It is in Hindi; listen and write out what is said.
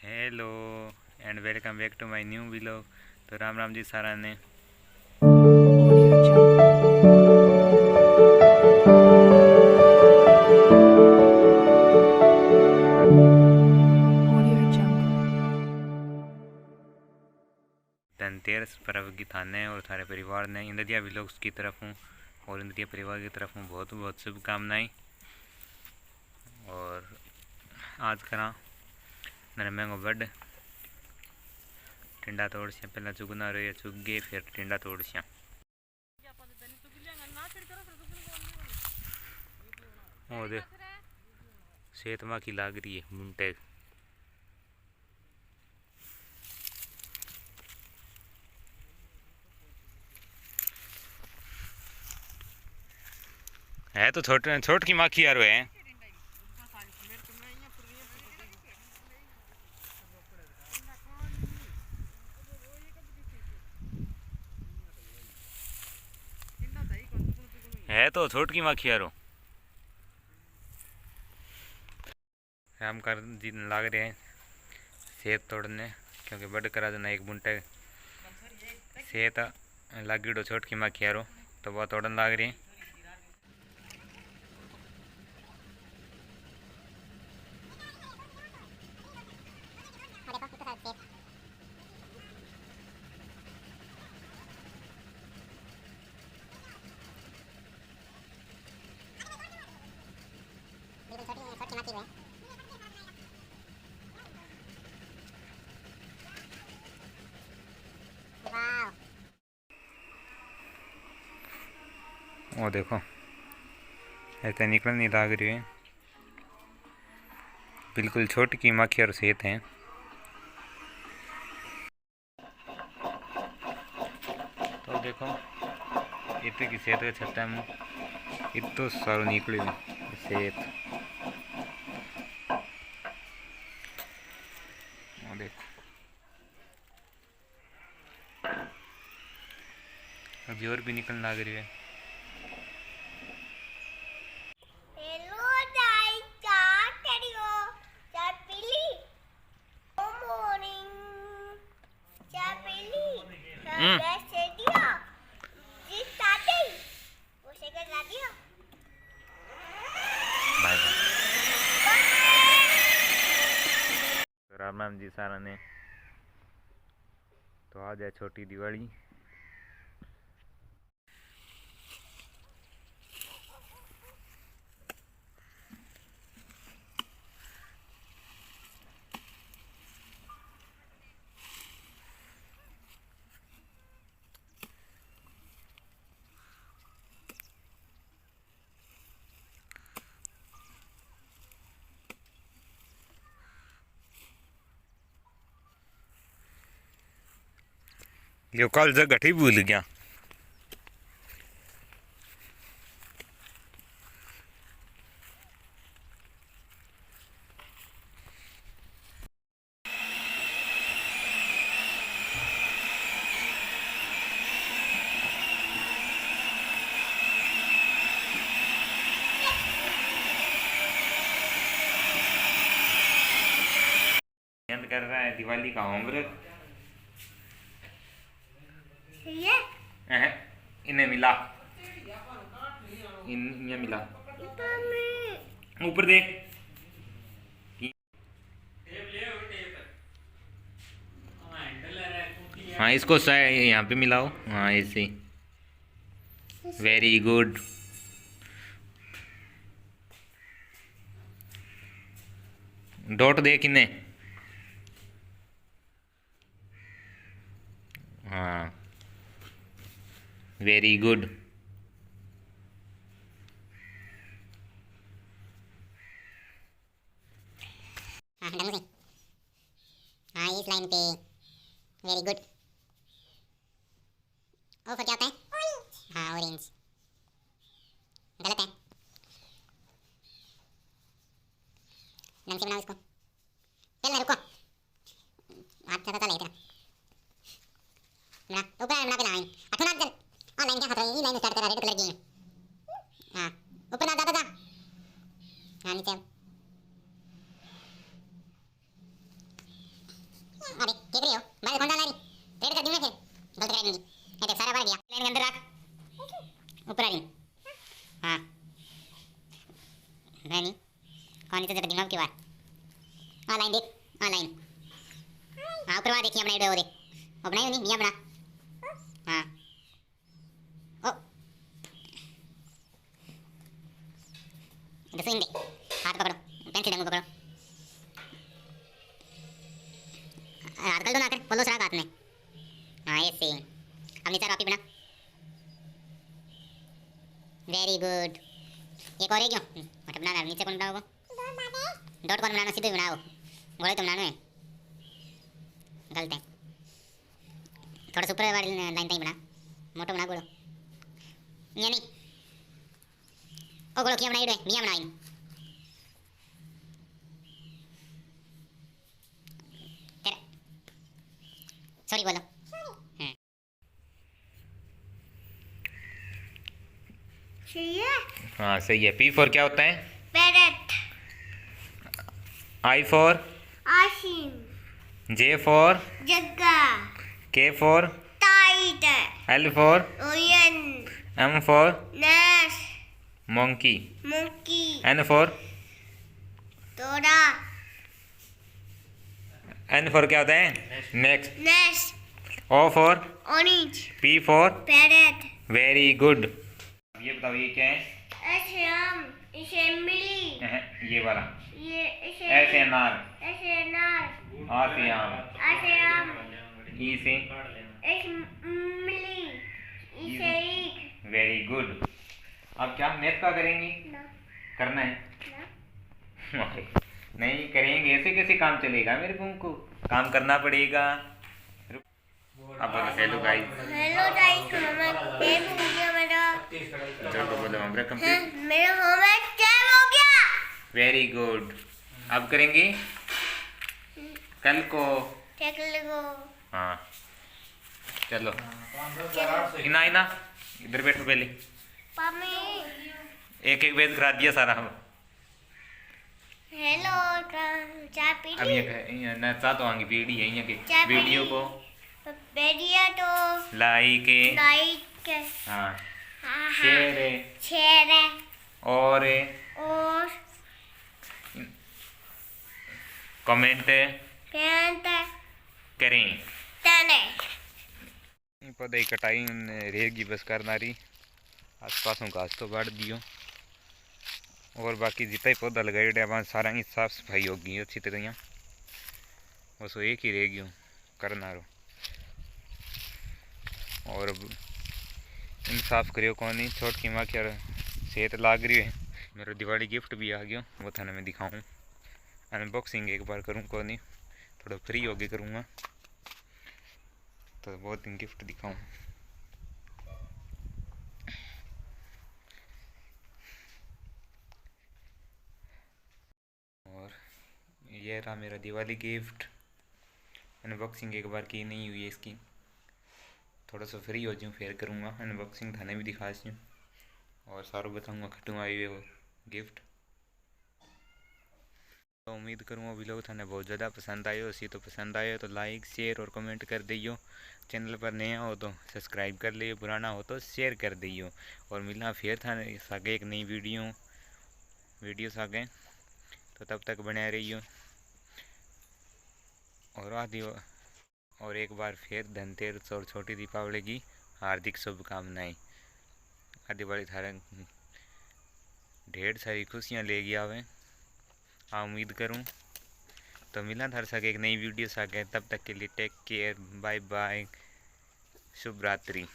Hello and welcome back to my new vlog. तो राम राम जी सारा ने। Audio Jungle. Audio Jungle. Dhanteras पर्व की थाने और सारे परिवार ने इंदिया व्लॉग्स की तरफ हूँ और इंदिया परिवार की तरफ हूँ बहुत बहुत शुभकामनाएं। और आज करा नरमे को बड टिंडा तोड़ से पहला चुगना रहे चुग गए फिर टिंडा तोड़ से ओ दे सेहत माँ की लाग रही है मुंटे है तो छोट की माखी यार है। है तो छोट की माखी यारो हम कर जी लाग रहे हैं सेहत तोड़ने क्योंकि बड़ करा देना एक बुंटे सेहत लागीडो छोट की माखी यारो तो वह तोड़न लाग रही है। वो देखो ऐसे निकल नहीं लाग रही है बिल्कुल छोटी की माखी और सेहत है। तो देखो इतने की सेहत का छत्ता है इतो सारो निकली सेहत वो देखो अभी और भी निकलने लग रही है। हेलो दाई चाय करियो चाय पीली गुड मॉर्निंग चाय पीली हम्म वैसे दिया जी ताते उसे कर ला दिया बाय बाय। राम राम जी सारा ने। तो आज है छोटी दिवाली। यो कल जगह ठीक भूल गया। एंड कर रहा है दिवाली का होमवर्क। ये इन्हें मिला इन्हें मिला ऊपर देख। हाँ इसको यहाँ पे मिलाओ हाँ ऐसे वेरी गुड। डॉट देख इन्हें हाँ वेरी गुड। हाँ डन से हाँ इस लाइन पे वेरी गुड। ओ फिर क्या होता है हाँ ऑरेंज गलत है डन से बनाओ इसको चल ना रुको हाथ थोड़ा सा ले तेरा बना ऊपर बना पे लाइन अथुना जल और लाइन क्या हाथ ये लाइन स्टार्ट करा रेड कलर की हाँ ऊपर ना दादा जा हाँ नीचे अरे देख रही हो बाहर कौन डाला रही रेड कर दूं मैं फिर गलत कर दूंगी ये देख सारा भर गया लाइन के अंदर रख ऊपर आ रही हाँ मैं नहीं कौन नहीं तो जरा दिमाग की बात हाँ लाइन देख हाँ लाइन हाँ ऊपर वहाँ देखिए अपना वीडियो वो देख अब बनाई नहीं मियाँ बना हाँ ओ इधर से इन दे हाथ पकड़ो पेंसिल डंगू पकड़ो हाथ कर दो ना कर बोलो सरा हाथ में हाँ ऐसे अब नीचे कॉपी बना वेरी गुड एक और है क्यों मतलब बनाना नीचे कौन बनाओगे डॉट कौन बनाना सीधे बनाओ गोले तो बनाना है गलत है थोड़ा सा ऊपर वाली लाइन तक बना मोटो बना गोलो ये नहीं ओ गोलो क्या बनाई रे मियां बनाई तेरे सॉरी बोलो सही है हाँ सही है। पी फॉर क्या होता है? Parrot I for? Ice cream J for? Jug K for? Kite L for? Lion M for? Nest monkey. Monkey N for? तोड़ा एन फॉर क्या होता है? Next. Nest O for? Orange P for? Parrot very good. ये बताओ ये क्या है? एशम इसे मिली ये वाला ये इसे ऐसे अनार, ऐसे अनार आ से आम, ऐसे आम ई से एक मिली इसे एक वेरी गुड। अब क्या मैथ का करेंगे? ना करना है? ना नहीं करेंगे ऐसे कैसे काम चलेगा? मेरे को काम करना पड़ेगा। अब बोलो हेलो गाइस। हेलो गाइस मम्मा टाइम हो गया मेरा चलो बोलो होमवर्क हाँ, कंप्लीट। मेरा होमवर्क टाइम हो गया वेरी गुड। अब करेंगे कल को। टेक लगो हाँ चलो इना इना इधर बैठो पहले। पामी एक एक बेद करा दिया सारा। हेलो चाय पी अब ली ये ना चाह तो आएंगी वीडियो है यहाँ चाय की पी वीडियो ली? को बेडिया तो लाइक लाइक हाँ हाँ शेयर शेयर और और कमेंट पेंट करें। तने पौधे की कटाई रहेगी बस करना रही। आसपासों घास तो बाढ़ दियो और बाकी जितना ही पौधा लगाए वहाँ सारा ही साफ सफाई होगी अच्छी तरह यहाँ। बस वो एक ही रहेगी करना रो और इन साफ करियो कौन नहीं छोट की माँ क्या सेहत लाग रही है। मेरा दिवाली गिफ्ट भी आ गया वो थाने में दिखाऊँ अनबॉक्सिंग एक बार करूँ कौन नहीं थोड़ा फ्री होके करूँगा तो बहुत दिन गिफ्ट दिखाऊँ। और ये रहा मेरा दिवाली गिफ्ट। अनबॉक्सिंग एक बार की नहीं हुई है इसकी थोड़ा सा फ्री हो जाऊँ फिर करूँगा अनबॉक्सिंग थाने भी दिखा दूँ और सारों बताऊँगा खटूँ आई हुए वो गिफ्ट। तो उम्मीद करूँगा भी लोग थाने बहुत ज़्यादा पसंद आए उसी तो पसंद आए तो लाइक शेयर और कमेंट कर दियो। चैनल पर नया हो तो सब्सक्राइब कर लियो पुराना हो तो शेयर कर दियो और मिलना फिर थाने सागे एक नई वीडियो सागे तो तब तक बने रहियो और एक बार फिर धनतेरस और छोटी दीपावली की हार्दिक शुभकामनाएं। दिवाली थारे ढेर सारी खुशियाँ लेगी आवे उम्मीद करूं तो मिला थार सके एक नई वीडियो साके तब तक के लिए टेक केयर बाय बाय शुभ रात्रि।